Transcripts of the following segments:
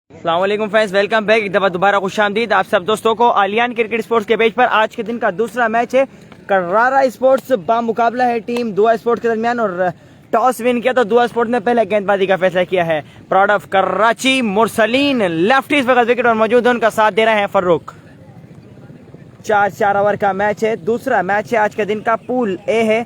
अस्सलाम वालेकुम friends, welcome back. एक दफ़ा दोबारा खुशामदीद आप सब दोस्तों को आलियान क्रिकेट स्पोर्ट्स के पेज पर। आज के दिन का दूसरा मैच है कर्रारा स्पोर्ट्स मुकाबला है टीम दुआ स्पोर्ट्स के दरमियान। और टॉस विन किया तो दुआ स्पोर्ट्स ने पहले गेंदबाजी का फैसला किया है। Proud of Karachi Mursaleen lefty इस वक्त विकेट और मौजूद है, उनका साथ दे रहे हैं फर्रुख। 4 ओवर का मैच है, दूसरा मैच है आज के दिन का। पूल ए है।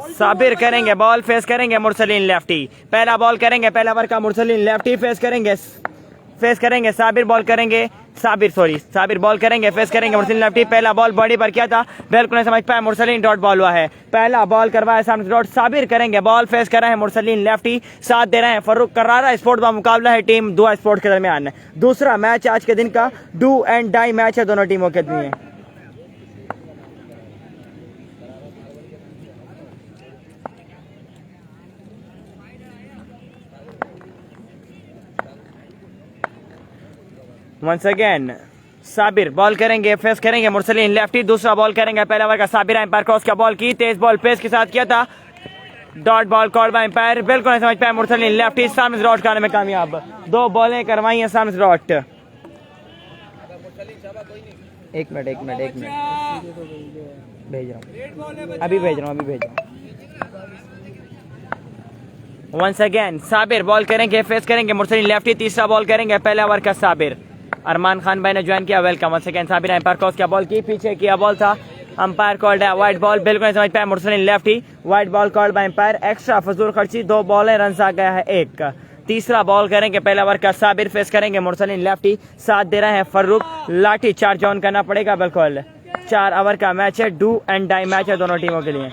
साबिर करेंगे बॉल, फेस करेंगे मुरसलीन लेफ्टी। पहला बॉल करेंगे, पहला ओवर का मुरसलीन लेफ्टी फेस करेंगे साबिर बॉल करेंगे, साबिर बॉल करेंगे, फेस करेंगे मुरसलीन लेफ्टी। पहला बॉल बॉडी पर किया था, बिल्कुल नहीं समझ पाया, मुरसलीन डॉट बॉल हुआ है। पहला बॉल करवाया सामने डॉट, साबिर करेंगे बॉल, फेस कर रहे हैं मुरसलीन लेफ्टी, साथ दे रहे हैं फर्रुख। कर्रारा स्पोर्ट्स का मुकाबला है टीम दुआ स्पोर्ट्स के दरमियान। दूसरा मैच आज के दिन का डू एंड डाई मैच है दोनों टीमों के लिए। वंस अगेन साबिर बॉल करेंगे, फेस करेंगे मुरसलीन लेफ्टी। दूसरा बॉल करेंगे, पहला ओवर का साबिर एम्पायर क्रॉस का बॉल की, तेज बॉल पेस के साथ किया था, dot ball call by umpire, बिल्कुल नहीं समझ पाया मुरसलीन लेफ्टी। सामने डॉट करने में कामयाब, 2 बॉलें करवाई हैं सामने डॉट। एक मिनट भेज रहा हूँ, अभी भेज रहा हूँ। वंस अगेन साबिर बॉल करेंगे, फेस करेंगे मुरसलीन लेफ्टी। तीसरा बॉल करेंगे, पहला ओवर का साबिर। अरमान खान भाई ने ज्वाइन किया, welcome. Once again Sabir umpire cross क्या बॉल की, पीछे किया बॉल था, अंपायर कॉल्ड है वाइट बॉल, बिल्कुल नहीं समझ पाया Mursaleen lefty, wide ball called by umpire. Extra फजूल खर्ची, 2 बॉलें, रन आ गया है 1। तीसरा बॉल करेंगे, पहला ओवर का साबिर, फेस करेंगे मुरसलीन लेफ्टी, साथ दे रहे हैं फर्रुख। लाठी चार्ज ऑन करना पड़ेगा, बिल्कुल। 4 ओवर का मैच है, डू एंड डाई मैच है दोनों टीमों के लिए।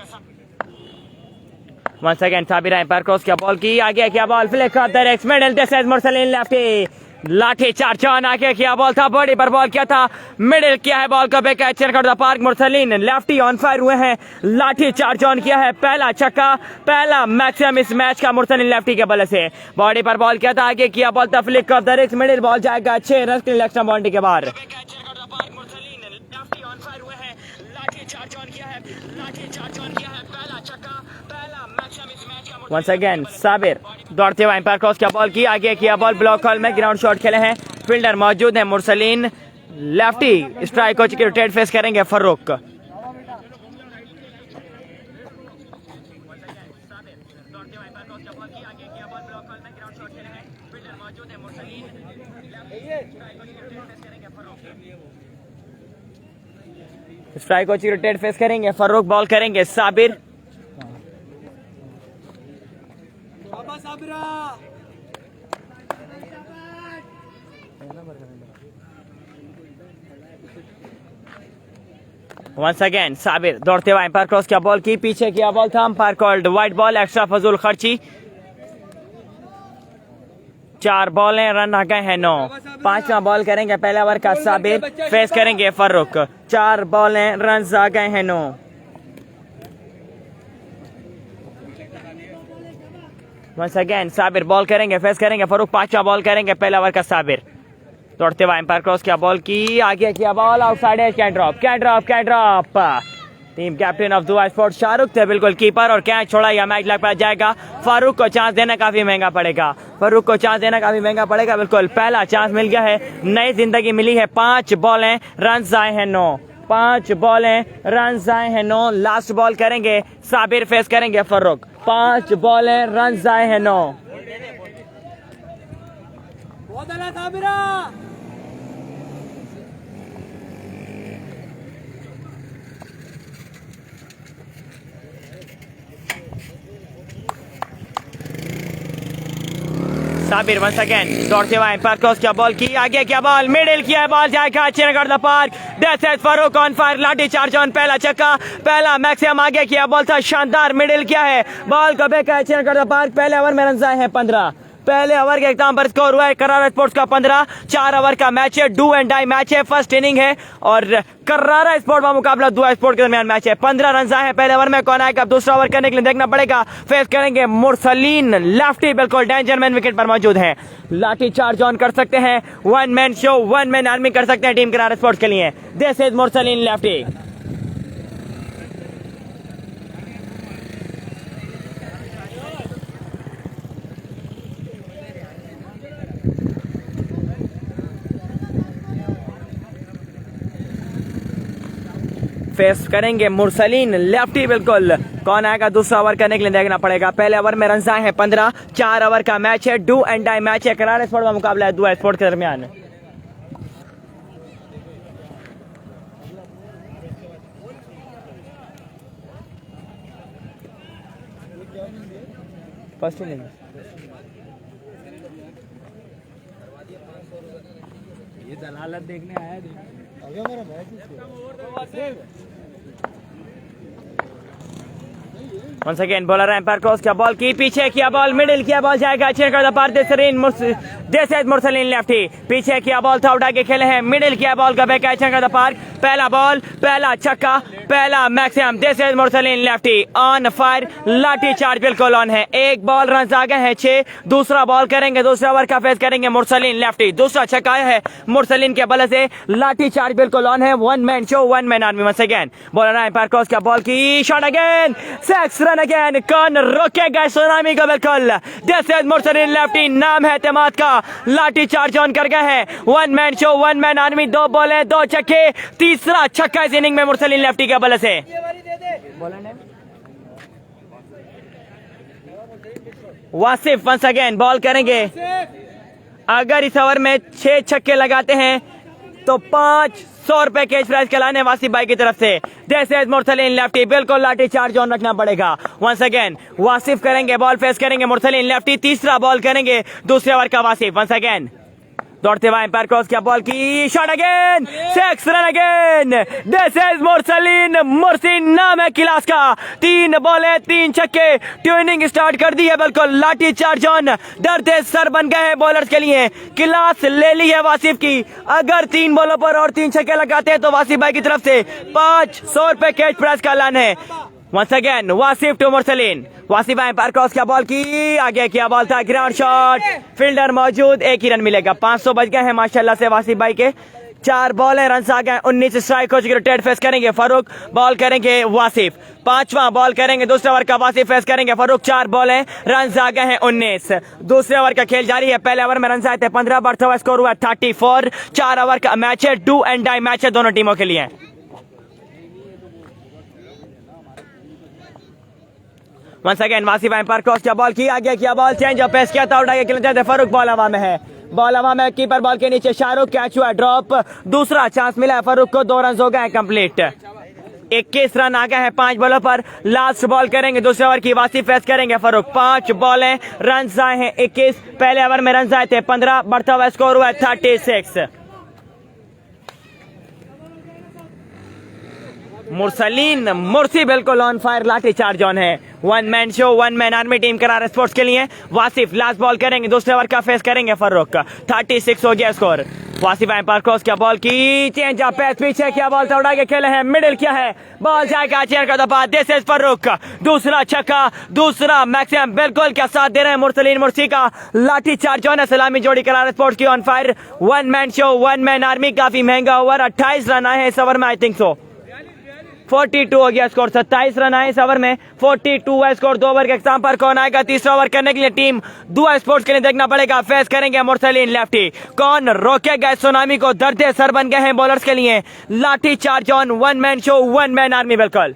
Once again Sabir umpire cross क्या बॉल की, आगे क्या ball, flick off the legs middle, this is Mursaleen lefty. लाठी चार्ज ऑन, आगे किया बॉल था, बॉडी पर बॉल किया था, मिडिल किया है बॉल को, कैचर कर the park. Mursaleen lefty on fire हुए हैं, लाठी चार्ज ऑन किया है, पहला छक्का, पहला मैक्सिमम इस मैच का मुरसलीन लेफ्टी के बल्ले से। बॉडी पर बॉल किया था, आगे किया बॉल था, flick off the legs middle, ball जाएगा 6 रन के एक्स्ट्रा बाउंड्री के बाहर। वंस अगेन साबिर दौड़ते हुए एम्पायर क्रॉस क्या बॉल की, आगे किया बॉल, ब्लॉक हॉल में ग्राउंड शॉट खेले हैं, फील्डर मौजूद है मुरसलीन लेफ्टी। स्ट्राइक हो चुकी, रोटेट फेस करेंगे फर्रुख। स्ट्राइक हो चुकी, रोटेट फेस करेंगे फर्रुख, बॉल करेंगे साबिर। वंस अगेन साबिर दौड़ते हुए एम्पायर क्रॉस क्या बॉल की, पीछे किया बॉल था, umpire called white ball, extra फजूल खर्ची। 4 बॉलें, रन आ गए हैं 9। 5वां बॉल करेंगे, पहला ओवर का साबिर, फेस करेंगे फर्रुख। 4 बॉलें, रन आ गए हैं 9। वंस अगेन साबिर बॉल करेंगे, फेस करेंगे फर्रुख। 5वां बॉल करेंगे, पहला ओवर का साबिर, दौड़ते हुए एम्पायर क्रॉस क्या बॉल की, आगे किया ball, outside edge, catch drop. Team captain of Dua sports Shahrukh थे बिल्कुल कीपर, और कैच छोड़ा, या मैच लग पा जाएगा। फारूक को चांस देना काफी महंगा पड़ेगा, बिल्कुल। पहला चांस मिल गया है, नई जिंदगी मिली है। 5 बॉलें, रन आए हैं 9। 5 बॉलें, रन आए हैं 9। लास्ट बॉल करेंगे साबिर, फेस करेंगे फर्रुख। 5 बॉलें, रन आए हैं 9। साबिर वंस अगेन दौड़ते हुए एम्पायर क्रॉस क्या बॉल की, आगे क्या बॉल, मिडिल किया बॉल, जाएगा अच्छे कर the park. This is Farrukh on fire, लाठी चार्ज ऑन, पहला छक्का, पहला मैक्सिमम, आगे किया बॉल था, शानदार मिडिल किया है बॉल को, अच्छे कर द पार्क। पहले ओवर में रन आए हैं 15। पहले ओवर के इख्तिताम पर स्कोर हुआ है कर्रारा स्पोर्ट्स का 15। 4 ओवर का मैच है, डू एंड डाई मैच है, फर्स्ट इनिंग है, और कर्रारा स्पोर्ट्स का मुकाबला दुआ स्पोर्ट्स के दरमियान मैच है। 15 रन आए हैं पहले ओवर में, कौन आएगा दूसरा ओवर करने के लिए देखना पड़ेगा। फेस करेंगे मुरसलीन लेफ्टी, बिल्कुल डेंजर मैन विकेट पर मौजूद है, लाठी चार्ज ऑन कर सकते हैं, 1 मैन शो 1 मैन आर्मी कर सकते हैं टीम कर्रारा स्पोर्ट्स के लिए। This is Mursaleen lefty. Face करेंगे मुरसलीन लेफ्टी। बिल्कुल कौन आएगा दूसरा ओवर करने के लिए देखना पड़ेगा। पहले ओवर में रन आए हैं 15। 4 ओवर का मैच है, डू एंड डाई मैच है। करार स्पोर्ट का मुकाबला है दो स्पोर्ट के दरमियान। फर्स्ट इनिंग ये दलालत देखने आया Once again bowler umpire cross किया बॉल की, पीछे किया बॉल, मिडिल किया बॉल जाएगा अच्छे कर पार देसरीन मुरसलीन लेफ्टी। पीछे किया बॉल था, उठा के खेले हैं, मिडिल किया बॉल का बैक अच्छे कर पार। पहला बॉल, पहला छक्का, पहला maximum देसरीन Mursaleen lefty on fire. लाठी चार्ज बिल्कुल ऑन है। एक बॉल रन आ गए हैं 6। दूसरा बॉल करेंगे, दूसरा ओवर का फेस करेंगे मुरसलीन लेफ्टी। दूसरा छक्का है मुरसलीन के बल्ले से। लाठी चार्ज बिल्कुल ऑन है। 1 man show 1 man army. Once again bowler umpire cross किया बॉल की, शॉट अगेन, 6 रन अगेन। कौन रोकेगा सुनामी को? बिल्कुल दिस इज मुरसलीन लेफ्टी, नाम है एतमाद का। लाठी चार्ज ऑन कर गए हैं। 1 मैन शो 1 मैन आर्मी। 2 बॉलें 2 छक्के, तीसरा छक्का इस इनिंग में मुरसलीन लेफ्टी के बल्ले से। वासिफ वंस अगेन बॉल करेंगे। अगर इस ओवर में 6 छक्के लगाते हैं तो 500 रुपए कैश प्राइज खिलाने वासिफ भाई की तरफ से। दिस इज मुरसलीन लेफ्टी, बिल्कुल लाठी चार्ज ऑन रखना पड़ेगा। वंस अगेन वासिफ करेंगे, बॉल फेस करेंगे मुरसलीन लेफ्टी। तीसरा बॉल करेंगे दूसरे ओवर का वासिफ। वंस अगेन दौड़ते हुए एम्पायर क्रॉस किया बॉल की, shot again, 6 run again. This is Mursaleen Mursin, नाम है क्लास का। 3 बॉलें 3 छक्के, ट्यूनिंग स्टार्ट कर दी है बिल्कुल। लाठी चार्ज ऑन, डरते सर बन गए हैं बॉलर्स के लिए। क्लास ले ली है वासिफ की। अगर 3 बॉलों पर और 3 छक्के लगाते हैं तो वासिफ भाई की तरफ से 500 रुपए कैश प्राइज का ऐलान है। Once again Wasif to Mursaleen. Wasif umpire cross किया बॉल की, आगे किया बॉल था, ग्राउंड शॉट, फील्डर मौजूद, 1 ही रन मिलेगा। 500 बच गए हैं माशाल्लाह से वासिफ भाई के। 4 बॉल है, रन आ गए 19 स्ट्राइक हो चुके। रोटेट फेस करेंगे फारूक, बॉल करेंगे वासिफ। 5वां बॉल करेंगे दूसरे ओवर का, वासिफ फेस करेंगे फारूक। 4 बॉल है, रन आ गए हैं 19। दूसरे ओवर का खेल जारी है। पहले ओवर में रन आए थे 15, बढ़ता हुआ स्कोर हुआ 34। 4 ओवर का मैच है, डू एंड डाई मैच है दोनों टीमों के लिए। Once again Wasif umpire cross किया बॉल की, आगे किया बॉल, चेंज ऑफ पेस किया था, उठा के खेलते थे फारूक। बॉल हवा में है, बॉल हवा में, कीपर बॉल के नीचे, शाहरुख कैच हुआ ड्रॉप। दूसरा चांस मिला है फारूक को, 2 रन हो गए कंप्लीट। 21 रन आ गए हैं 5 बॉलों पर। लास्ट बॉल करेंगे दूसरे ओवर की, वासिफ फेस करेंगे फारूक। 5 बॉल हैं, रन आए हैं 21। पहले ओवर में रन आए थे 15, बढ़ता हुआ स्कोर हुआ 36। मुरसलीन मुर्सी बिल्कुल ऑन फायर, लाठी चार्ज ऑन है। 1 man show 1 man army team करार स्पोर्ट्स के लिए। वासिफ लास्ट बॉल करेंगे, दूसरे ओवर का फेस करेंगे फारूक। 36 हो गया स्कोर। वासिफ एम्पायर क्रॉस किया बॉल की, चेंज ऑफ पेस, पीछे किया बॉल था, उड़ा के खेले हैं, मिडिल किया है, बॉल जाएगा चेयर का दफा। दिस इज फारूक, दूसरा छक्का, दूसरा मैक्सिमम, बिल्कुल क्या साथ दे रहे हैं मुरसलीन मुर्सी का। लाठी चार्ज ऑन है, सलामी जोड़ी करार स्पोर्ट्स की on fire. 1 man show 1 man army, काफी महंगा ओवर। 28 रन आए हैं इस ओवर में, आई थिंक सो 42 हो गया स्कोर। 27 रन आए इस ओवर में, 42 है स्कोर। 2 ओवर के एग्जाम पर कौन आएगा तीसरा ओवर करने के लिए? टीम दुआ स्पोर्ट्स के लिए देखना पड़ेगा। फेस करेंगे मुरसलीन लेफ्टी। कौन रोकेगा इस सुनामी को? दर्दे सर बन गए हैं बॉलर्स के लिए। लाठी charge on, 1 man show 1 man army बिल्कुल।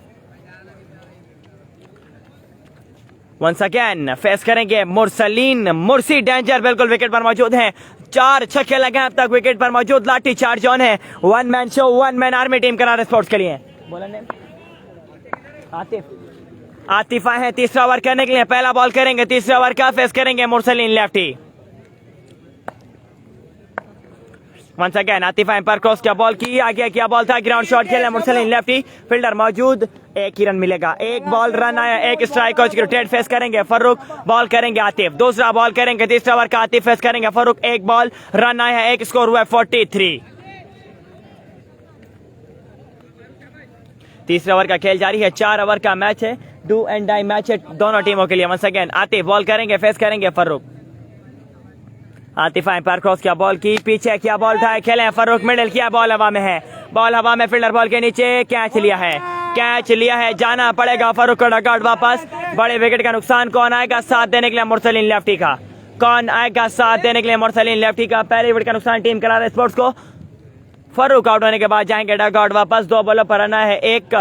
वंस अगेन फेस करेंगे मुरसलीन मुर्सी, डेंजर बिल्कुल विकेट पर मौजूद हैं। 4 छक्के लगे अब तक विकेट पर मौजूद। लाठी चार्ज ऑन है, 1 man show 1 man army team करार स्पोर्ट्स के लिए। आतिफा है तीसरा ओवर करने के लिए। पहला बॉल करेंगे तीसरे ओवर का, फेस करेंगे Mursaleen lefty. Once again Atifa umpire cross किया बॉल की, आगे किया बॉल था, ग्राउंड शॉट खेला मुरसलीन लेफ्टी, फील्डर मौजूद, 1 ही रन मिलेगा। 1 बॉल रन आया, 1 स्ट्राइक हो चुकी। रोटेट फेस करेंगे फारूक, बॉल करेंगे आतिफ। दूसरा बॉल करेंगे तीसरा ओवर का, आतिफ फेस करेंगे फारूक। 1 बॉल रन आया है, 1 स्कोर हुआ 43। तीसरे ओवर का खेल जारी है। 4 ओवर का मैच है, डू एंड डाई मैच है दोनों टीमों के लिए। वंस अगेन आतिफ बॉल करेंगे, फेस करेंगे फारूक। आतिफ एम्पायर क्रॉस किया बॉल की, पीछे किया बॉल था, खेले फारूक, मिडिल किया, बॉल हवा में है, बॉल हवा में, फील्डर बॉल के नीचे, कैच लिया है, कैच लिया है। जाना पड़ेगा फारूक को डगआउट वापस। बड़े विकेट का नुकसान। कौन आएगा साथ देने के लिए मुरसलीन लेफ्टी का? कौन आएगा साथ देने के लिए मुरसलीन लेफ्टी का? पहले विकेट का नुकसान टीम करार स्पोर्ट्स को। फारूक आउट होने के बाद जाएंगे डग आउट वापस। 2 बॉलों पर आना है एक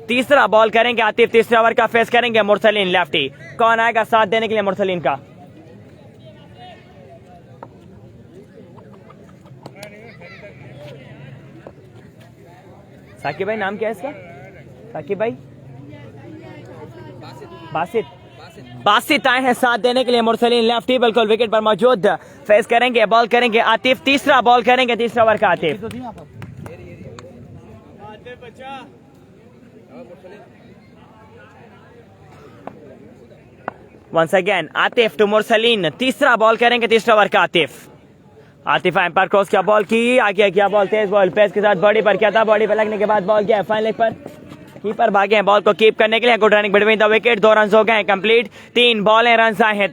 तीसरा बॉल करेंगे आतिफ, तीसरे ओवर का फेस करेंगे मुरसलीन लेफ्टी। कौन आएगा साथ देने के लिए मुरसलीन का? साकिब भाई, नाम क्या है इसका? साकिब भाई, बासित आए हैं साथ देने के लिए मुरसलीन लेफ्टी, बिल्कुल विकेट पर मौजूद। फेस करेंगे, बॉल करेंगे आतिफ, तीसरा बॉल करेंगे तीसरा ओवर का Atif. Once again Atif to Mursaleen, तीसरा बॉल करेंगे तीसरा ओवर का आतिफ। आतिफ एम्पायर क्रॉस क्या बॉल की, आगे क्या बॉल, तेज बॉल पेस के साथ बॉडी पर क्या था, बॉडी पर लगने के बाद बॉल क्या है फाइन लेग पर। कीपर भागे हैं बॉल को कीप करने के लिए। Good running between the wicket. 2 run हो गए हैं कंप्लीट। 3 बॉलें रन आए हैं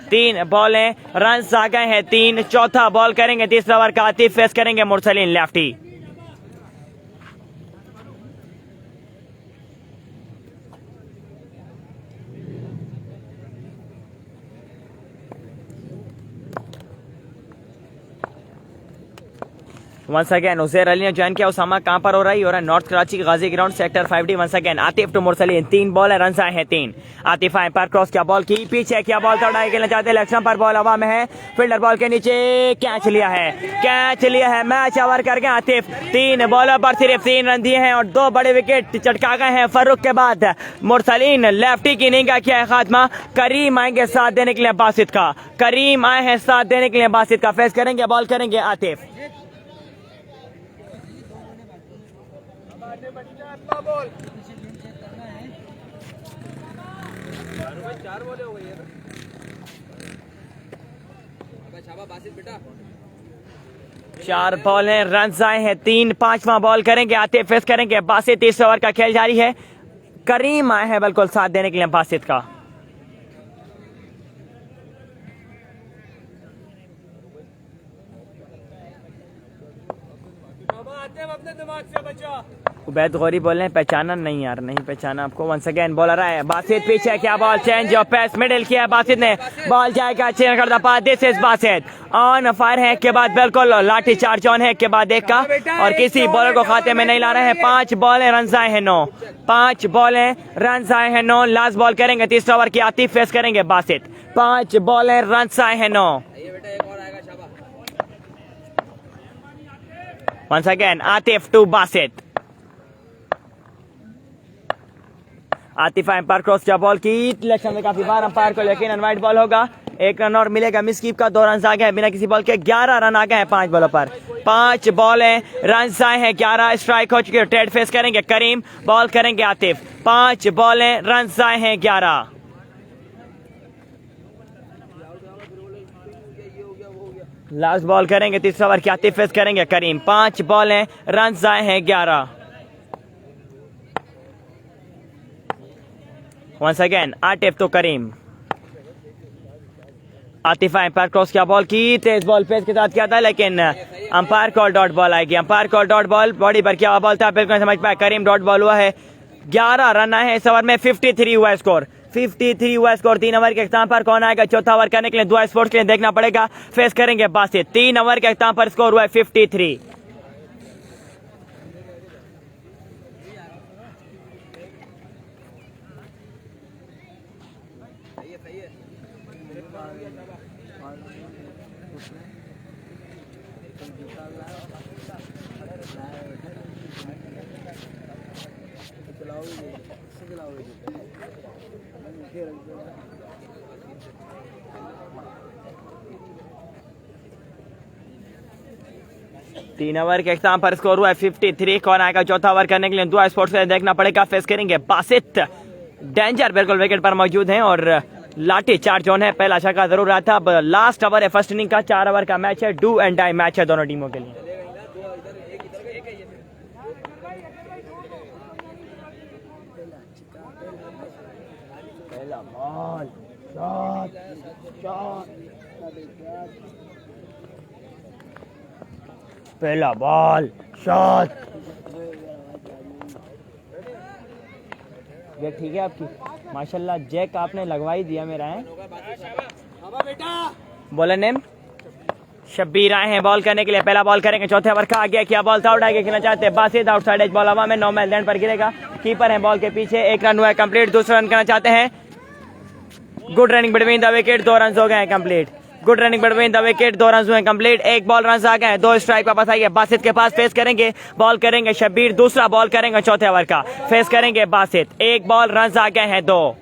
3 बॉलें रन आ गए हैं 3। चौथा बॉल करेंगे तीसरा ओवर का आतिफ, फेस करेंगे Mursaleen lefty. Once again Uzair Ali ने ज्वाइन किया। उसामा कहां पर हो रही है? North Karachi Ghazi ground sector 5D। Once again Atif to Mursaleen, 3 ball है, रन आए हैं 3। आतिफ एम्पायर क्रॉस क्या बॉल की, पीछे क्या बॉल था, उड़ाई खेलना चाहते हैं, लेग स्टंप पर बॉल हवा में है, फील्डर बॉल के नीचे कैच लिया है, मैच ओवर कर गए आतिफ। 3 बॉलों पर सिर्फ 3 रन दिए हैं और 2 बड़े विकेट चटका गए हैं फारूक के बाद। मुरसलीन लेफ्टी की इनिंग का किया है खात्मा। करीम आएंगे साथ देने के लिए बासित का, करीम आए हैं साथ देने के लिए बासित का, फेस करेंगे बॉल करेंगे आतिफ। चार बॉल हैं, रन आए हैं 3। 5वां बॉल करेंगे आतिफ, फेस करेंगे बासित। तीसरे ओवर का खेल जारी है। करीम आए हैं बिल्कुल साथ देने के लिए बासित का। उबैद गौरी बोल रहे हैं पहचाना नहीं यार, नहीं पहचाना आपको। वंस अगेन बॉलर है बासित, पीछे क्या ball, change of pace, middle किया है बासित ने, बॉल जाएगा अच्छे कर दफा। This is Basit on fire है के बाद बिल्कुल लाठी चार्ज ऑन है के बाद एक का, और किसी बॉलर को खाते में नहीं ला रहे हैं। 5 बॉलें रन आए हैं 9। 5 बॉलें रन आए हैं 9। लास्ट बॉल करेंगे तीसरा ओवर की आतिफ, फेस करेंगे बासित। 5 बॉलें रन आए हैं 9। Once again Atif to Basit. Atif umpire cross क्या बॉल की, इलेक्शन में काफी बार अंपायर को यकीनन वाइड बॉल होगा। 1 रन और मिलेगा मिस कीप का। 2 रन आ गए बिना किसी बॉल के। 11 रन आ गए हैं 5 बॉलों पर। 5 बॉलें रन आए हैं 11। स्ट्राइक हो चुके, ट्रेड फेस करेंगे करीम, बॉल करेंगे आतिफ। 5 बॉलें रन आए हैं 11। लास्ट बॉल करेंगे तीसरा ओवर की आतिफ, फेस करेंगे करीम। 5 बॉलें रन आए हैं 11। वंस अगेन आतिफ तो करीम। आतिफ एम्पायर क्रॉस क्या बॉल की, तेज बॉल पेस के साथ किया था लेकिन अंपायर कॉल डॉट बॉल आएगी। Umpire call dot ball, body पर क्या बॉल था बिल्कुल समझ पाए। करीम डॉट बॉल हुआ है। 11 रन आए हैं इस ओवर में। 53 हुआ स्कोर, 53 हुआ स्कोर। 3 ओवर के अख्ताम पर कौन आएगा चौथा ओवर करने के लिए? दुआ स्पोर्ट्स के लिए देखना पड़ेगा। फेस करेंगे बासित। 3 ओवर के अख्ताम पर स्कोर हुआ है 53। तीन ओवर के अख्ताम पर स्कोर हुआ है 53। कौन आएगा चौथा ओवर करने के लिए? दुआ स्पोर्ट्स से देखना पड़ेगा। फेस करेंगे बासित। डेंजर बिल्कुल विकेट पर मौजूद हैं और लाठी चार्ज ऑन है। पहला छक्का जरूर रहा था। अब लास्ट ओवर है फर्स्ट इनिंग का। 4 ओवर का मैच है। डू एंड डाई मैच है दोनों टीमों के लिए। पहला बॉल, शॉट, पहला बॉल, शॉट। ये ठीक है आपकी माशाल्लाह। जैक आपने लगवा ही दिया मेरा है। बोले नेम शब्बीर आए हैं बॉल करने के लिए, पहला बॉल करेंगे चौथे ओवर का। आगे क्या बॉल था, आउट आगे खेलना चाहते हैं बासित, आउटसाइड एज बॉल हवा में, 9 माइल लैंड पर गिरेगा, कीपर है बॉल के पीछे, 1 रन हुआ है कंप्लीट, दूसरा रन करना चाहते हैं। Good running between the wicket, 2 run हो गए हैं complete. Good running between the wicket, 2 run हुए कंप्लीट, 1 बॉल रन आ गए, 2 स्ट्राइक वापस आई है बासित के पास, फेस करेंगे बॉल करेंगे शब्बीर, दूसरा बॉल करेंगे चौथे ओवर का, फेस करेंगे बासित, 1 बॉल रन आ गए हैं 2।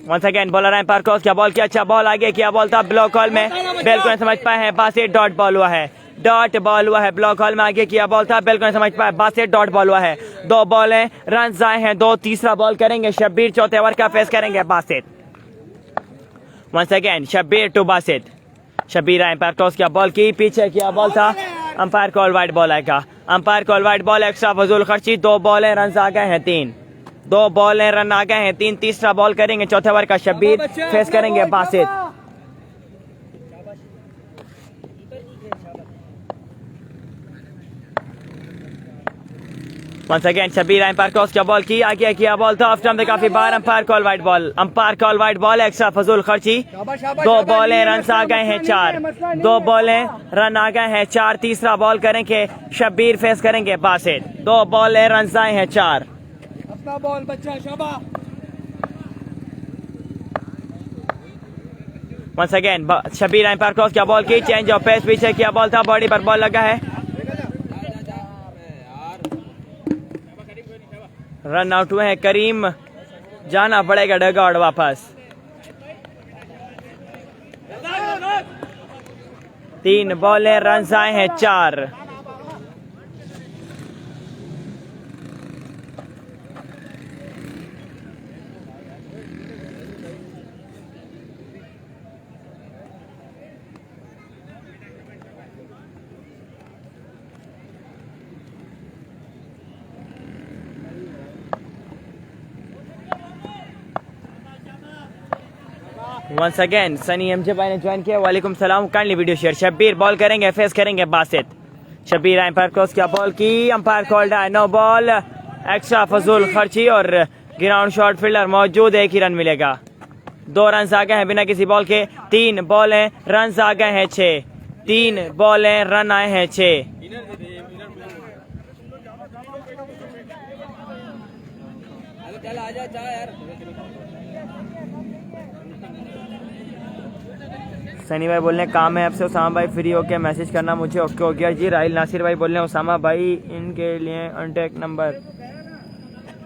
Once again bowler umpire cross किया, बॉल किया, अच्छा बॉल आगे किया, बॉल था ब्लॉक हॉल में, बिल्कुल नहीं समझ पाए हैं बासित, डॉट बॉल हुआ है, डॉट बॉल हुआ है, ब्लॉक हॉल में आगे किया बॉल था, बिल्कुल नहीं समझ पाए बासित, डॉट बॉल हुआ है, 2 बॉल है, रन आए हैं 2, तीसरा बॉल करेंगे शब्बीर, चौथे ओवर का, फेस करेंगे Basit. Once again Shabbir to Basit, Shabbir umpire cross किया, बॉल की पीछे किया, बॉल था, अंपायर कॉल वाइड बॉल आएगा, umpire call wide ball, extra फजूल खर्ची, 2 बॉल है, रन आ गए हैं 3, 2 बॉल है, रन आ गए हैं 3, तीसरा बॉल करेंगे चौथे ओवर का शब्बीर, फेस करेंगे Basit. Once again Shabbir umpire cross किया, बॉल की आगे किया, बॉल था ऑफ स्टंप पे काफी बार, umpire call wide ball, umpire call wide ball, extra फजूल खर्ची, 2 बॉल है, रन आ गए हैं 4, 2 बॉल है, रन आ गए हैं 4, तीसरा बॉल करेंगे शब्बीर, फेस करेंगे बासित, 2 बॉल है, रन आए हैं 4। बॉल बच्चा शाबाश। Once again Shabbir umpire cross किया, बॉल की चेंज ऑफ पेस, पीछे किया, बॉल था, बॉडी पर बॉल लगा है, रन आउट हुए हैं करीम, जाना पड़ेगा डगआउट वापस। 3 बॉल है, रन आए हैं 4। वंस अगेन सनी एमजे भाई ने ज्वाइन किया, वालेकुम सलाम, kindly video share. Shabbir ball करेंगे, फेस करेंगे बासित, शब्बीर एम्पायर क्रॉस किया, बॉल की, अंपायर कॉल्ड है नो बॉल, एक्स्ट्रा फजूल खर्ची और ग्राउंड शॉट, फील्डर मौजूद, 1 ही रन मिलेगा, 2 रन आ गए हैं बिना किसी बॉल के, 3 बॉल हैं, रन आ गए हैं 6, 3 बॉल हैं, रन आए हैं 6। सनी भाई बोल रहे हैं काम है आपसे, उसामा भाई फ्री होके मैसेज करना मुझे, ओके हो गया जी। राहिल नासिर भाई बोल रहे हैं उसामा भाई इनके लिए कॉन्टैक्ट नंबर,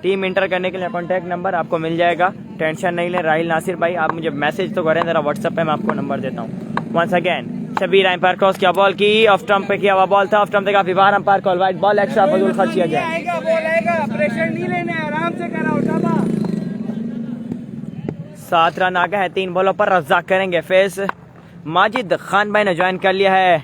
टीम इंटर करने के लिए कॉन्टैक्ट नंबर आपको मिल जाएगा, टेंशन नहीं लें। राहिल नासिर भाई आप मुझे मैसेज तो करें जरा व्हाट्सएप पे, मैं आपको नंबर देता हूँ। Once again Shabbir umpire cross किया, बॉल की ऑफ स्टंप पे किया हुआ बॉल था, ऑफ स्टंप पे काफी बार, umpire call wide ball, extra फजूल खर्च किया जाए, प्रेशर नहीं लेने, आराम से कराओ शाबाश। 7 रन आ गए हैं 3 बॉलों पर, रज़ाक करेंगे फेस। माजिद खान भाई ने ज्वाइन कर लिया है,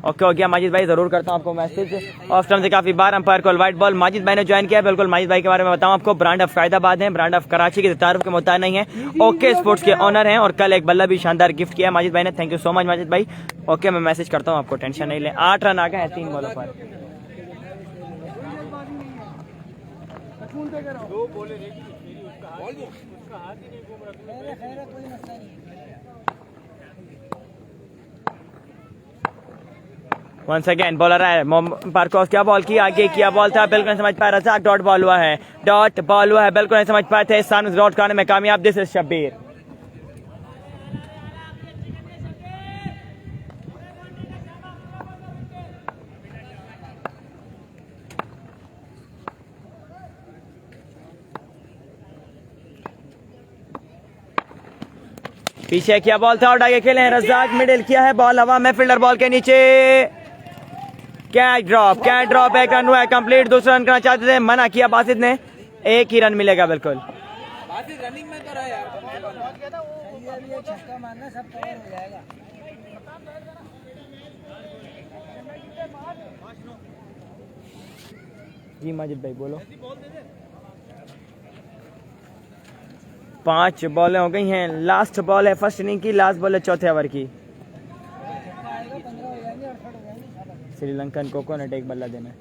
ओके हो गया माजिद भाई, जरूर करता हूँ आपको मैसेज। ऑफ स्टंप से काफी बार, umpire call wide ball, Majid भाई ने ज्वाइन किया। बिल्कुल माजिद भाई के बारे में बताऊं आपको, ब्रांड ऑफ फैदाबाद है, ब्रांड ऑफ कराची के तारुफ के मुताबिक नहीं है, ओके स्पोर्ट्स के ऑनर हैं, और कल एक बल्ला भी शानदार गिफ्ट किया माजिद भाई ने, thank you so much Majid भाई। ओके मैं मैसेज करता हूँ आपको, टेंशन नहीं लें। 8 रन आ गए हैं 3 बॉलों पर। वंस अगेन बॉलर है अंपायर क्रॉस किया, बॉल की आगे किया, बॉल था, बिल्कुल नहीं समझ पाया रज़ाक, डॉट बॉल हुआ है, डॉट बॉल हुआ है, बिल्कुल नहीं समझ पाए थे, सन डॉट करने में कामयाब, दिस इज शब्बीर। पीछे किया, बॉल था, और आगे खेले हैं रज़ाक, मिडिल किया है, बॉल हवा में, फील्डर बॉल के नीचे, catch drop, catch drop, 1 run हुआ है कंप्लीट, दूसरा रन करना चाहते थे, मना किया बासित ने, 1 ही रन मिलेगा बिल्कुल। रनिंग में तो रहा यार, छक्का मारना सब कवर हो जाएगा। जी माजिद भाई बोलो। 5 बॉलें हो गई हैं, लास्ट बॉल है फर्स्ट इनिंग की, लास्ट बॉल है चौथे ओवर की। श्रीलंकन कोकोनट एक बल्ला देना है।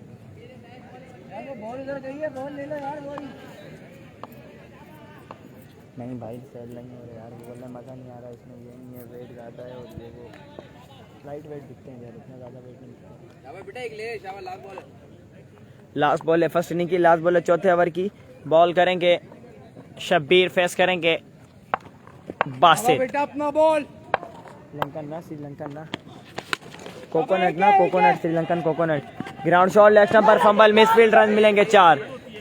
नहीं भाई सेल नहीं हो रहा यार, बोलने मज़ा नहीं आ रहा इसमें, ये नहीं है वेट ज़्यादा है और ये वो लाइट वेट दिखते हैं यार, इतना ज़्यादा वेट नहीं दिखता। बेटा एक ले शाबाश, लास्ट बॉल है, फर्स्ट इनिंग की लास्ट बॉल है चौथे ओवर की। बॉल करेंगे शब्बीर, फेस करेंगे बासित। बेटा अपना बॉल। श्रीलंकन ना, श्रीलंकन ना, कोकोनट ना, coconut, Sri Lankan coconut. Ground shot left stump पर, फंबल, मिसफील्ड, रन मिलेंगे 4।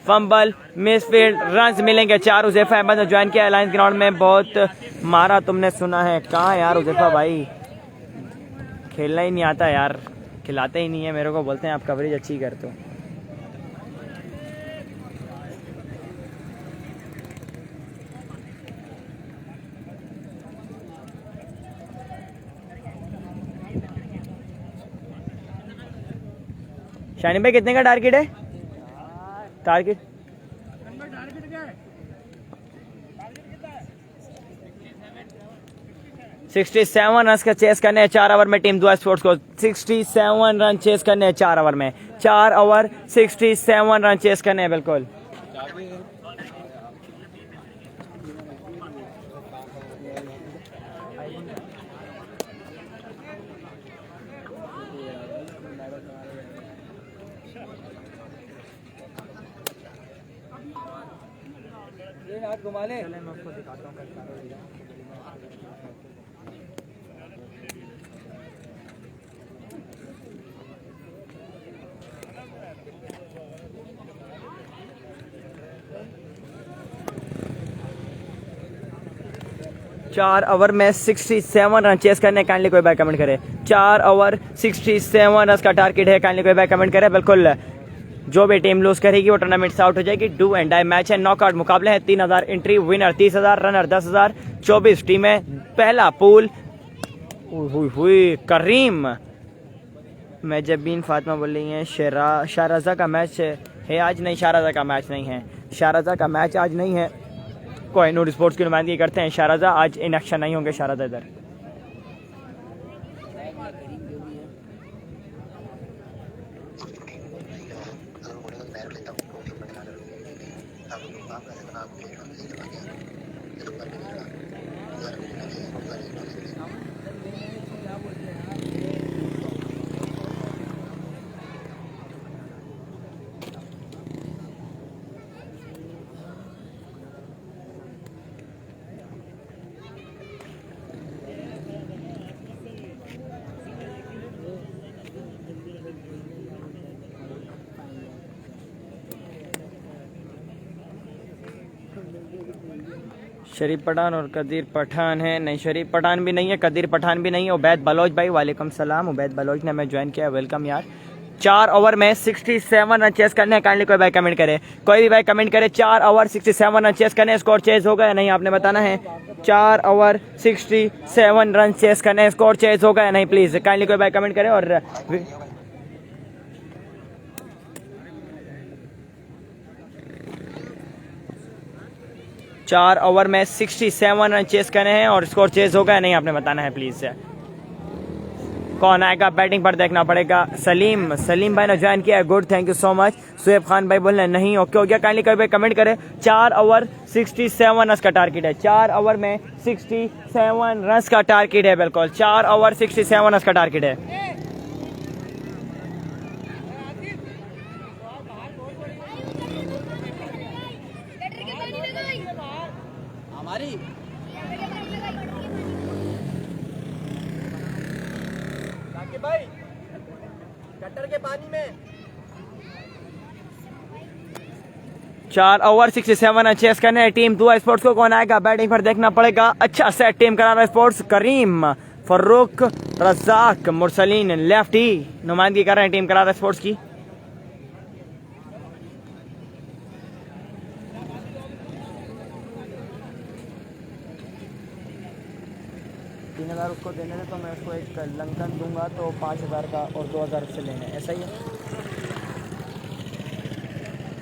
फंबल, मिसफील्ड, रन मिलेंगे 4। उज़ैफा अहमद ने ज्वाइन किया अलायंस ग्राउंड में। बहुत मारा तुमने सुना है, कहाँ यार उज़ैफा भाई, खेलना ही नहीं आता यार, खिलाते ही नहीं है मेरे को, बोलते हैं आप कवरेज अच्छी करते हो। शानी भाई कितने का टारगेट है? टारगेट 67 रन का चेस करने हैं 4 ओवर में। टीम दुआ स्पोर्ट्स को 67 रन चेस करने हैं 4 ओवर में। 4 ओवर 67 रन चेस करने हैं बिल्कुल। हाथ घुमा ले। मैं आपको दिखाता हूँ। 4 ओवर में 67 रन चेस करने, काइंडली कोई बाय कमेंट करे। 4 ओवर 67 रन का टारगेट है, काइंडली कोई बाय कमेंट करे। बिल्कुल जो भी टीम लूज करेगी वो टूर्नामेंट से आउट हो जाएगी। डू एंड डाई मैच है, नॉकआउट मुकाबले हैं। 3000 एंट्री, विनर 30,000, रनर 10,000, 24 टीमें। पहला पूल हुई करीम मेजबीन फातिमा बोल रही हैं शारजा का मैच है आज। नहीं, शारजा का मैच नहीं है, शारजा का मैच आज नहीं है। कोहिनूर स्पोर्ट्स की नुमाइंदगी करते हैं शारजा, आज इन एक्शन नहीं होंगे शारजा इधर। शरीफ पठान और कदीर पठान है। नहीं, शरीफ पठान भी नहीं है, कदीर पठान भी नहीं है। उबैद बलोच भाई, वालेकुम सलाम। उबैद बलोच ने हमें ज्वाइन किया, वेलकम यार। 4 ओवर में 67 रन चेस करने हैं, काइंडली कोई भाई कमेंट करे, कोई भी भाई कमेंट करे। 4 ओवर 67 रन चेस करने, स्कोर चेस होगा या नहीं आपने बताना है। 4 ओवर 67 रन चेस करने, स्कोर चेस होगा या नहीं, प्लीज काइंडली कोई भाई कमेंट करे। और 4 ओवर में 67 रन चेस करने हैं और स्कोर चेस होगा या नहीं आपने बताना है प्लीज। कौन आएगा बैटिंग पर देखना पड़ेगा। सलीम भाई ने ज्वाइन किया है, good, thank you so much. Shoaib Khan भाई बोल रहे नहीं, ओके हो गया, काइंडली कोई भाई कमेंट करे। 4 ओवर 67 रन का टारगेट है, 4 ओवर में 67 रन का टारगेट है, बिल्कुल 4 ओवर 67 रन का टारगेट है। हमारी भाई कटर के पानी में 4 ओवर 67 रन चेस करने हैं टीम दुआ स्पोर्ट्स को। कौन आएगा बैटिंग पर देखना पड़ेगा। अच्छा सेट टीम करा रहा है स्पोर्ट्स, करीम, फर्रुख, रज़ाक, मुरसलीन, लेफ्टी नुमाइंदगी कर रहे हैं टीम करा रहा है स्पोर्ट्स की। $3,000 उसको देने थे तो मैं उसको एक लंकन दूंगा, तो 5,000 का और 2,000 उससे लेने, ऐसा ही है।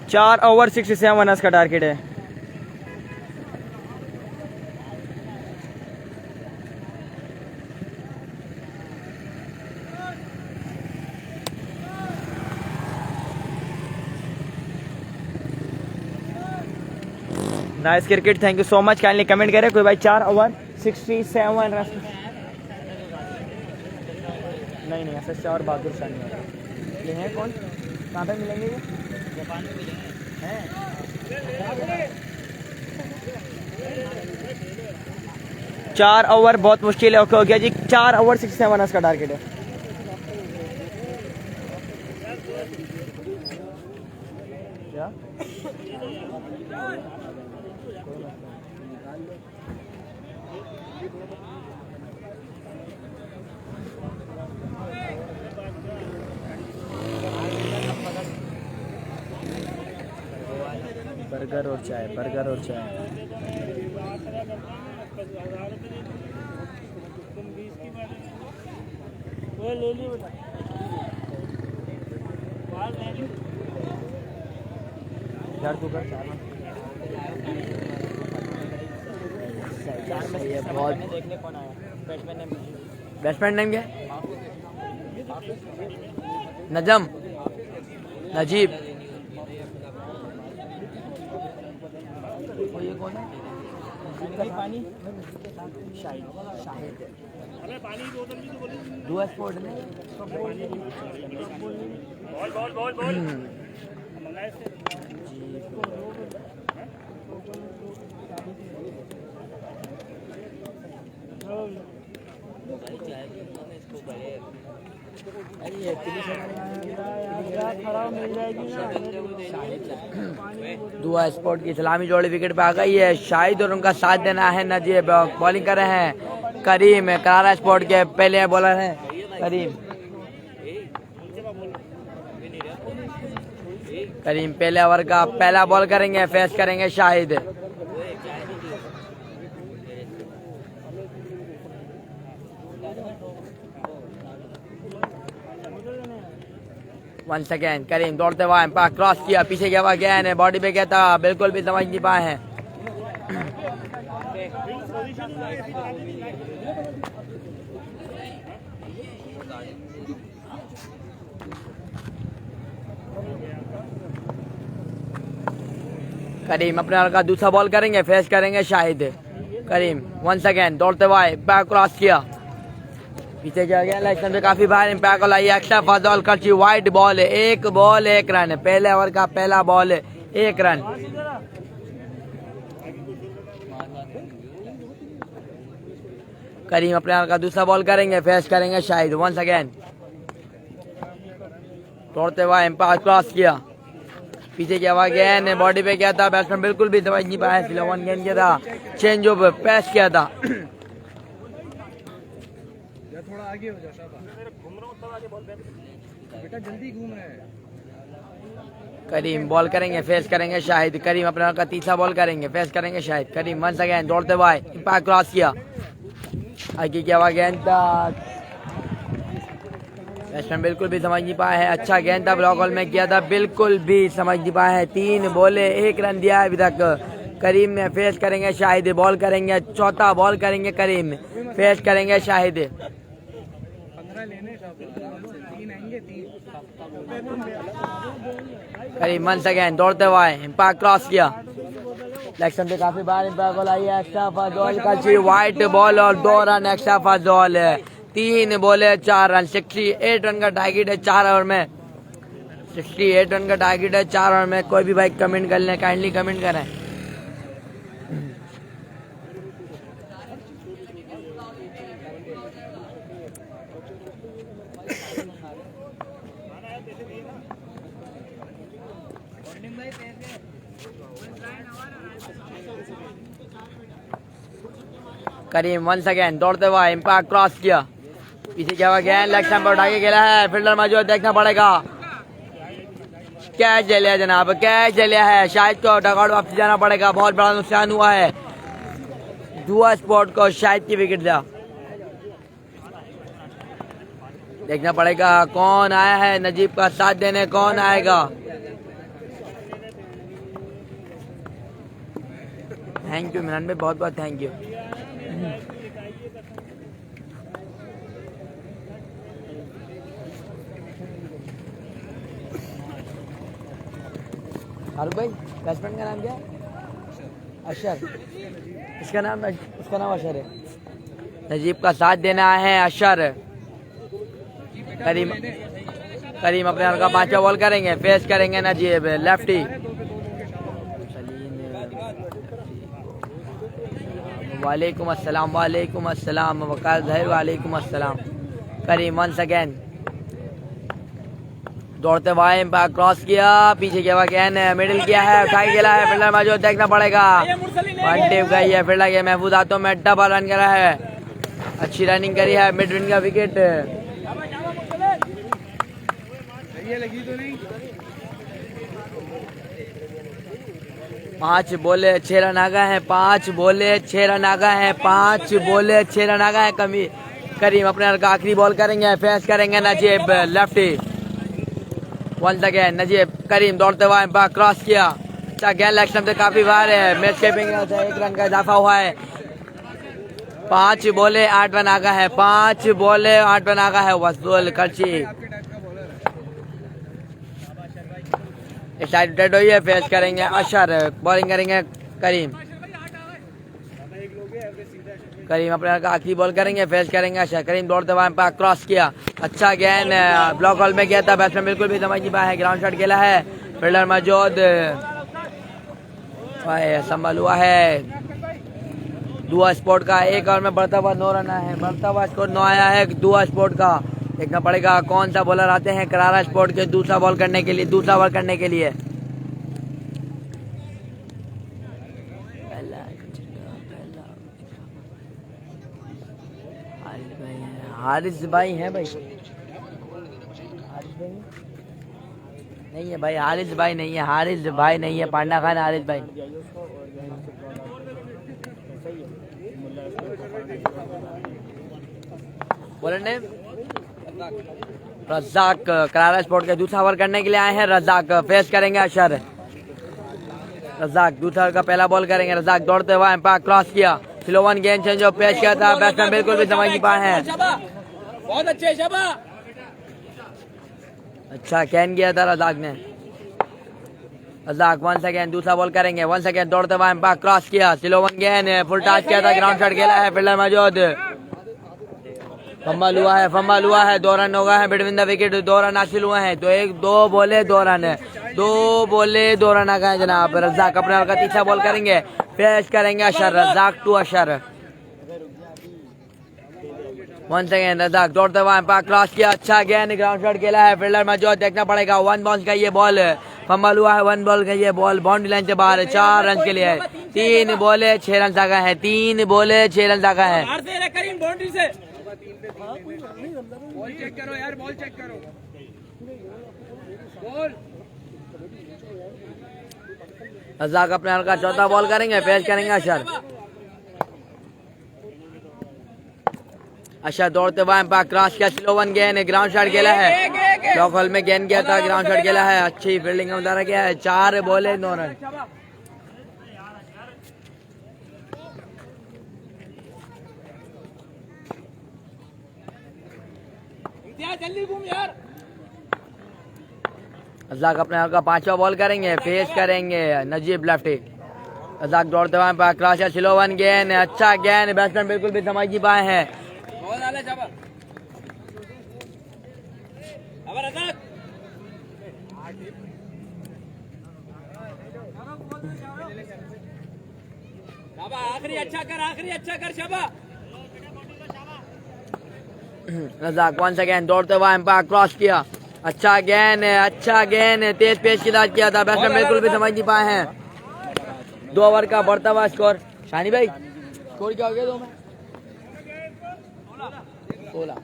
4 ओवर 67 रन का टारगेट है। Nice cricket, thank you so much. Kindly comment करें कोई भाई 4 ओवर 67 रन। नहीं ऐसा शाह और बहादुर शाह नहीं है। ये हैं कौन, कहाँ पे मिलेंगे ये? जापान में मिलेंगे हैं। 4 ओवर बहुत मुश्किल है। ओके हो गया जी, 4 ओवर 67 रन का टारगेट है। क्या बर्गर और चाय, बर्गर और चाय। ले ली बेटा, यार तू कर 4 में ये बहुत देखने कौन आया। बैट्समैन नेम क्या है? नजम, नजीब। ये कौन है? पानी शाहिद दुआ स्पोर्ट में बॉल दुआ स्पोर्ट की सलामी जोड़ी विकेट पे आ गई है। शाहिद और उनका साथ देना है नजीब। बॉलिंग कर रहे हैं करीम, करारा स्पोर्ट के पहले बॉलर हैं करीम। करीम पहले ओवर का पहला बॉल करेंगे, फेस करेंगे शाहिद। वंस अगेन करीम दौड़ते हुए एम्पायर क्रॉस किया, पीछे गया हुआ गेंद है, बॉडी पे गया था, बिल्कुल भी समझ नहीं पाए हैं। करीम अपने ओवर का दूसरा बॉल करेंगे, फेस करेंगे शाहिद। करीम वंस अगेन दौड़ते हुए एम्पायर क्रॉस किया, पीछे गया गया इलेक्शन पे काफी बार इम्पैक्ट को लाई। एक्स्ट्रा फॉल खर्ची, वाइड बॉल है, 1 बॉल 1 रन है। पहले ओवर का पहला बॉल है, 1 रन। करीम अपने ओवर का दूसरा बॉल करेंगे, फेस करेंगे शाहिद। वंस अगेन तोड़ते हुए एम्पायर क्रॉस किया, पीछे गया हुआ गेंद है, बॉडी पे गया था, बैट्समैन बिल्कुल भी समझ नहीं पाया। सिर्फ 1 गेंद किया था, चेंज ओवर पैस किया था। थोड़ा आगे हो जा घूम रहा हूं, आगे बॉल बेटा जल्दी घूम रहे हैं। करीम बॉल करेंगे, फेस करेंगे शाहिद। करीम अपने का तीसरा बॉल करेंगे, फेस करेंगे शाहिद। करीम वंस अगेन दौड़ते हुए एम्पायर क्रॉस किया, आगे क्या हुआ गेंद था, बैट्समैन बिल्कुल भी समझ नहीं पाया है। अच्छा गेंद था, ब्लॉक होल में किया था, बिल्कुल भी समझ नहीं पाया है। 3 बॉले 1 रन दिया है अभी तक। करीम में फेस करेंगे शाहिद, बॉल करेंगे, चौथा बॉल करेंगे करीम, फेस करेंगे शाहिद। करीम वंस अगेन दौड़ते हुए एम्पायर क्रॉस किया, इलेक्शन पे काफी बार एम्पायर को लाई है। एक्स्ट्रा फॉल का वाइट बॉल और 2 रन एक्स्ट्रा फॉल है। 3 बॉले 4 रन, 68 रन का टारगेट है 4 ओवर में। 68 रन का टारगेट है 4 ओवर में। कोई भी भाई कमेंट कर लें, काइंडली कमेंट करें। करीम वंस अगेन दौड़ते हुए एम्पायर क्रॉस किया, पीछे क्या हुआ गेंद लेग पर उठा के खेला है। फील्डर मौजूद, देखना पड़ेगा। कैच जलिया जनाब, कैच जलिया है। शाहिद को डगआउट वापस जाना पड़ेगा, बहुत बड़ा नुकसान हुआ है। दुआ स्पोर्ट को शाहिद की विकेट दिया। देखना पड़ेगा कौन आया है नजीब का साथ देने, कौन आएगा। थैंक यू मिलन भाई, बहुत बहुत थैंक यू। फारूक भाई बैट्समैन का नाम क्या है? अशर, इसका नाम अशर है। नजीब का साथ देना है अशर। करीम अपने हल्का 5 बॉल करेंगे, फेस करेंगे नजीब लेफ्टी। वालेकुम अस्सलाम वकाल जहर वालेकुम अस्सलाम। करीम वंस अगेन दौड़ते हुए क्रॉस किया, पीछे किया अगेन, मिडिल किया है, उठाई खेला है, फील्डर मौजूद, देखना पड़ेगा। वन टेप गई है, फील्डर के महफूज हाथों में डबल रन करा है, अच्छी रनिंग करी है, मिड विन का विकेट। 5 बोले 6 रन आ गए हैं, 5 बोले 6 रन आ गए हैं, 5 बोले 6 रन आ गए हैं। करीम अपने आखिरी बॉल करेंगे, फेस करेंगे Najeeb lefty. Once again Najeeb, Karim दौड़ते हुए क्रॉस किया, अच्छा गेंद लेग स्टंप से काफी बाहर है, मैच कीपिंग 1 रन का इजाफा हुआ है। 5 बोले 8 रन आ गए हैं, 5 बोले 8 रन आ गए हैं। वसूल करची साइड हुई है, फेस करेंगे अशर, बॉलिंग करेंगे करीम अपने आखिरी बॉल करेंगे, फेस करेंगे अशर। करीम दौड़ते हुए क्रॉस किया, अच्छा गेंद ब्लॉक हॉल में गया था, बैट्समैन बिल्कुल भी समझ नहीं पाया है, ग्राउंड शॉट खेला है, फील्डर मौजूद, संभल हुआ है। दुआ स्पोर्ट का 1 ओवर में बढ़ता हुआ 9 रन है, बढ़ता हुआ स्कोर 9 आया है दुआ स्पोर्ट का। देखना पड़ेगा कौन सा बॉलर आते हैं करारा स्पोर्ट के दूसरा ओवर करने के लिए। हारिस भाई हैं भाई, नहीं है भाई, हारिस भाई नहीं है, पांडा खान हारिस भाई। बोलर ने रज़ाक करारा स्पोर्ट के दूसरा ओवर करने के लिए आए हैं। रज़ाक फेस करेंगे अशर। रज़ाक दूसरा ओवर का पहला बॉल करेंगे। रज़ाक दौड़ते हुए एम्पायर क्रॉस किया, स्लो वन गेंद चेंज जो पेश किया था, बैट्समैन बिल्कुल भी समझ नहीं पाए हैं। बहुत अच्छे शाबा, अच्छा कैन किया था रज़ाक ने। रज़ाक वंस अगेन दूसरा बॉल करेंगे, वंस अगेन दौड़ते हुए एम्पायर क्रॉस किया, स्लो वन गेंद फुल टच किया था, ग्राउंड शॉट खेला है, फील्डर मौजूद, फंबल हुआ है, 2 रन हो गए हैं बिटवीन द विकेट, 2 रन हासिल हुए हैं, तो 2 बोले 2 रन है, 2 बोले 2 रन आ गए जनाब। रज़ाक अपने का तीसरा बॉल करेंगे, पेश करेंगे Ashar. Razzaq to Ashar. Once again Razzaq दौड़ते हुए क्रॉस किया, अच्छा गेंद ग्राउंड शॉट खेला है, फील्डर मौजूद, देखना पड़ेगा। 1 बॉल का ये बॉल फंबल हुआ है, 1 बॉल का ये बॉल बाउंड्री लाइन से बाहर है, 4 रन के लिए। 3 बोले 6 रन आ गए हैं, 3 बोले 6 रन आ गए हैं। बॉल चेक करो यार, बॉल चेक करो, बॉल। रज़ाक अपने हल्का चौथा बॉल करेंगे, पेश करेंगे अशर। अशर दौड़ते हुए क्रॉस किया, स्लो वन गेंद ग्राउंड शॉट खेला है, ब्लॉक हॉल में गेंद गया था, ग्राउंड शॉट खेला है, अच्छी फील्डिंग में उतारा गया है, 4 बोले 9 रन। जल्दी घूम यार। रज़ाक अपने हल्का 5वां बॉल करेंगे, फेस करेंगे नजीब लेफ्टी। रज़ाक दौड़ते हुए क्रॉस किया, स्लो वन गेंद, अच्छा गेंद, बैट्समैन बिल्कुल भी समझ नहीं पाए हैं। आखिरी अच्छा कर शाबा। रज़ाक वंस अगेन दौड़ते हुए एम्पायर क्रॉस किया, अच्छा गेंद तेज पेश की दाद किया था, बैट्समैन बिल्कुल भी समझ नहीं पाए हैं। 2 ओवर का बढ़ता हुआ स्कोर। शानी भाई स्कोर क्या हो गया 2 में? 16।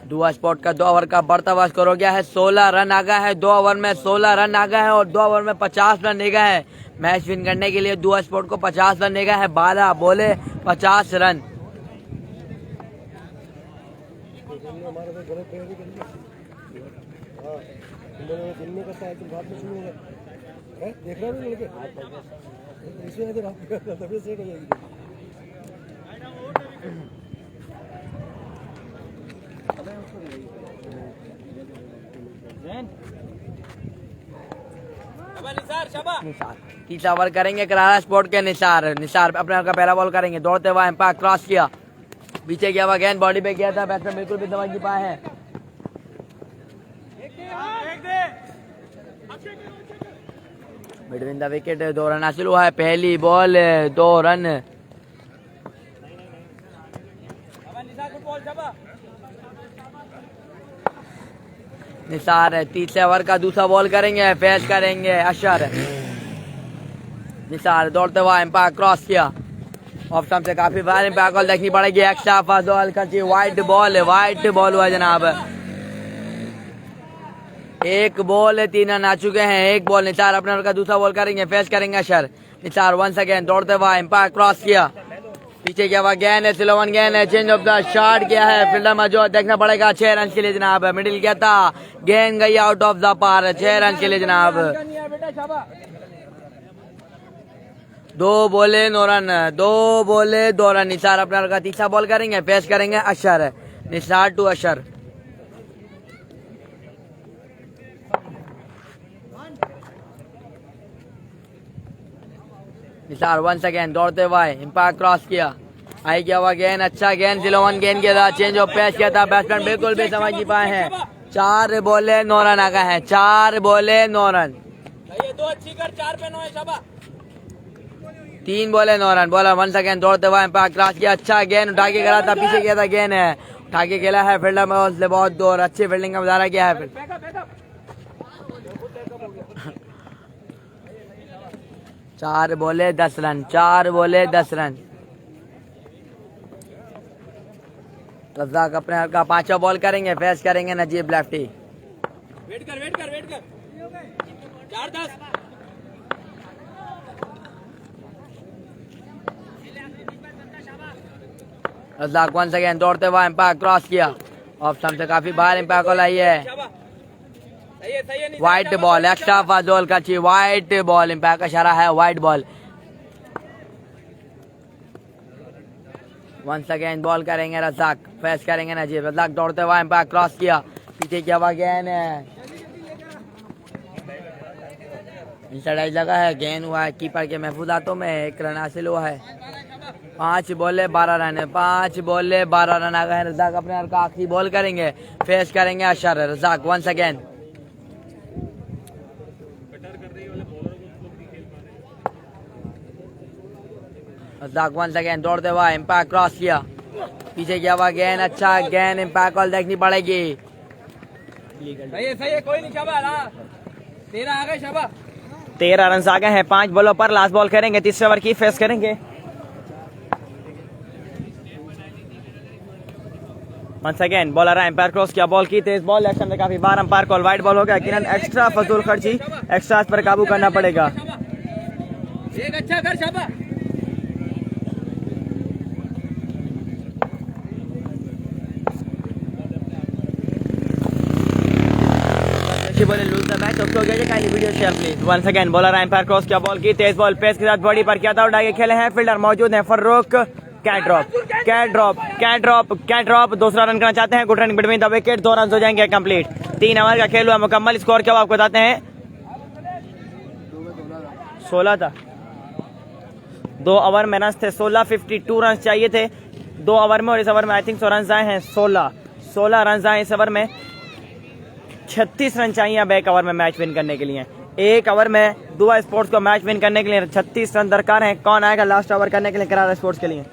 दुआ स्पोर्ट का 2 ओवर का बढ़ता हुआ स्कोर हो गया है, 16 रन आ गया है, 2 ओवर में 16 रन आ गए हैं और 2 ओवर में 50 रन ले गए हैं। मैच विन करने के लिए दुआ स्पोर्ट को 50 रन ले गए हैं, 12 बोले 50 रन। देख रहे हो लड़के, इसमें अगर आप तभी सेट हो जाएगी। निसार तीसरा ओवर करेंगे करारा स्पोर्ट के निसार अपने का पहला बॉल करेंगे, दौड़ते हुआ एम्पायर क्रॉस किया, पीछे गया हुआ गेंद बॉडी पे गया था, बैट्समैन बिल्कुल भी समझ नहीं पाए हैं। बिटवीन द विकेट 2 रन हासिल हुआ है, पहली बॉल 2 रन। निसार तीसरे ओवर का दूसरा बॉल करेंगे, फेस करेंगे अशर। निसार दौड़ते हुआ एम्पायर क्रॉस किया, ऑफ स्टंप से काफी बार एम्पायर कॉल देखनी पड़ेगी, एक्स्ट्रा फास्ट बॉल करती, वाइट बॉल हुआ जनाब। एक बॉल 3 रन आ चुके हैं, एक बॉल। निसार अपने ओवर का दूसरा बॉल करेंगे, फेस करेंगे अशर। निसार वंस अगेन दौड़ते हुआ एम्पायर क्रॉस किया, पीछे क्या हुआ गेंद है, स्लो वन गेंद है, चेंज ऑफ द शॉट किया है, फील्डर मौजूद, देखना पड़ेगा 6 रन के लिए जनाब। मिडिल किया था, गेंद गई आउट ऑफ द पार, 6 रन के लिए जनाब। 2 बोले 9 रन। निसार अपना का तीसरा बॉल करेंगे, फेस करेंगे Ashar. Nisar to Ashar. Nisar once again दौड़ते हुए एम्पायर क्रॉस किया, आई क्या हुआ गेंद, अच्छा गेंद, जिलोवन गेंद किया था, चेंज ऑफ पेस किया था, बैट्समैन बिल्कुल भी समझ नहीं पाए हैं। 4 बोले 9 रन आ गए हैं, 4 बोले 9 रन। 3 बोले 9 रन। बॉलर वंस अगेन दौड़ते हुए एम्पायर क्रॉस किया, अच्छा गेंद उठा के खेला था, पीछे किया था, गेंद है उठा के खेला है, फील्डर में बहुत दूर, अच्छी फील्डिंग का मुजाहरा किया है। 4 बोले 10 रन, 4 बोले 10 रन। रज़ाक अपने हर का 5वां बॉल करेंगे, फेस करेंगे नजीब लेफ्टी। वेट कर 4-10। रज़ाक वंस अगेन दौड़ते हुए एम्पायर क्रॉस किया, ऑफ स्टंप से काफी बाहर एम्पायर कॉल आई है। White ball, extra fast ball का चाहिए, वाइट बॉल, एम्पायर का इशारा है white ball. Once again ball करेंगे रज़ाक, फेस करेंगे नजीब। रज़ाक दौड़ते हुए एम्पायर क्रॉस किया, पीछे क्या हुआ गेंद है, इनसाइड लगा है, गेंद हुआ है कीपर के महफूज हाथों में, 1 रन हासिल हुआ है। 5 बोले 12 रन है, 5 बोले 12 रन आ गए हैं। रज़ाक अपने हर का आखिरी बॉल करेंगे, फेस करेंगे अशर। रज़ाक वंस अगेन दौड़ते हुआ एम्पायर क्रॉस किया, पीछे क्या हुआ गेंद, अच्छा गेंद, एम्पायर कॉल देखनी पड़ेगी। सही है कोई नहीं शाबाश। 13 आ गए शाबाश। 13 रन आ गए हैं 5 बॉलों पर। लास्ट बॉल करेंगे, तीसरे ओवर की फेस करेंगे। वंस अगेन बॉलर है, एम्पायर क्रॉस किया, बॉल की तेज बॉल, एक्शन में काफी बार एम्पायर कॉल वाइड बॉल हो गया। किरण एक्स्ट्रा फजूल खर्ची, एक्स्ट्रा पर काबू करना पड़ेगा। एक अच्छा कर शाबाश। Once again bowler umpire cross किया, बॉल की तेज बॉल, पेस के साथ बॉडी पर किया था, उड़ा के खेले हैं, फील्डर मौजूद है फर्रुख। कैट ड्रॉप, दूसरा रन करना चाहते हैं, good run between the wicket, 2 run हो जाएंगे कंप्लीट। 3 ओवर का खेल हुआ मुकम्मल। स्कोर क्या आपको बताते हैं, 16 था। 2 ओवर में रन थे 16, 52 रन चाहिए थे 2 ओवर में, और इस ओवर में आई थिंक 100 रन आए हैं, 16 रन आए इस ओवर में। 36 रन चाहिए अब 1 ओवर में मैच विन करने के लिए। 1 ओवर में दुआ स्पोर्ट्स को मैच विन करने के लिए 36 रन दरकार हैं। कौन आएगा लास्ट ओवर करने के लिए करारा स्पोर्ट्स के लिए?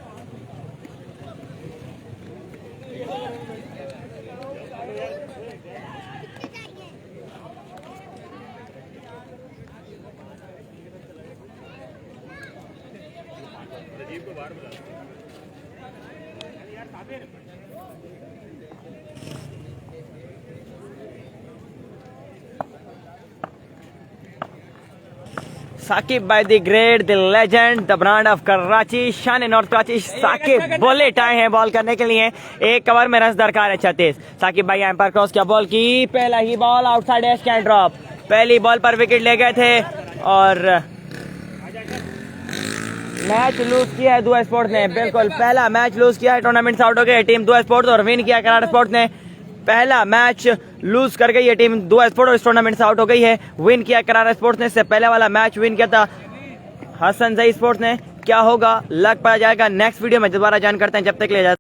Saqib by the great, the legend, the brand of Karachi, शान नॉर्थ कराची। साकिब बुलेट आए हैं बॉल करने के लिए। 1 ओवर में रन दरकार है 36। साकिब भाई एम्पायर क्रॉस किया, बॉल की पहला ही ball outside edge, can drop. पहली बॉल पर विकेट ले गए थे और मैच लूज किया है दुआ स्पोर्ट्स ने। बिल्कुल पहला मैच लूज किया है, टूर्नामेंट से आउट हो गए टीम दुआ स्पोर्ट्स और विन किया करारा स्पोर्ट्स ने। पहला मैच लूज कर गई है टीम दुआ स्पोर्ट और इस टूर्नामेंट से आउट हो गई है। विन किया करारा स्पोर्ट्स ने, इससे पहले वाला मैच विन किया था हसन जई स्पोर्ट्स ने। क्या होगा लग पा जाएगा नेक्स्ट वीडियो में दोबारा जान करते हैं, जब तक ले जाते